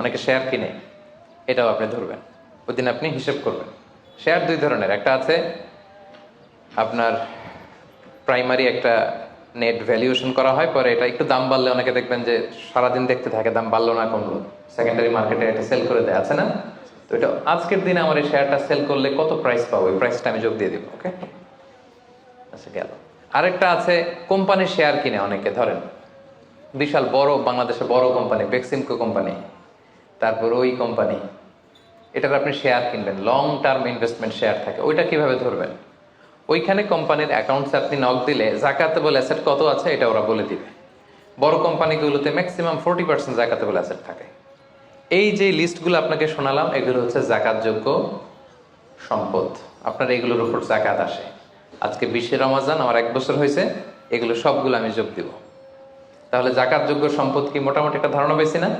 অনেকে শেয়ার কিনে, এটাও আপনি ধরবেন। ওই দিন আপনি হিসেব করবেন। শেয়ার দুই ধরনের, একটা আছে আপনার প্রাইমারি একটা নেট ভ্যালুয়েশন করা হয়, পরে এটা একটু দাম বাড়লে অনেকে দেখবেন যে সারাদিন দেখতে থাকে দাম বাড়লো না কমলো, সেকেন্ডারি মার্কেটে এটা সেল করে দেয়, আছে না? তো এটা আজকের দিনে আমার এই শেয়ারটা সেল করলে কত প্রাইস পাবো, ওই প্রাইসটা আমি যোগ দিয়ে দিব। ওকে, আচ্ছা গেল। আরেকটা আছে কোম্পানির শেয়ার কিনে অনেকে, ধরেন বিশাল বড় বাংলাদেশে বড় কোম্পানি বেক্সিমকো কোম্পানি, তারপর ওই কোম্পানি, এটার আপনি শেয়ার কিনবেন, লং টার্ম ইনভেস্টমেন্ট শেয়ার থাকে, ওইটা কিভাবে ধরবেন? ওইখানে কোম্পানির অ্যাকাউন্টসে আপনি নক দিলে জাকাতেবল অ্যাসেট কত আছে এটা ওরা বলে দিবে। বড় কোম্পানিগুলোতে ম্যাক্সিমাম 40% জাকাতেবল অ্যাসেট থাকে। এই যে লিস্টগুলো আপনাকে শোনালাম, এগুলো হচ্ছে জাকাতযোগ্য সম্পদ। আপনার এগুলোর উপর জাকাত আসে। আজকে 20 রমজান, আমার 1 বছর হয়েছে, এগুলো সবগুলো আমি যোগ দিব। তাহলে জাকাতযোগ্য সম্পদ কি মোটামুটি একটা ধারণা পেয়েছি না?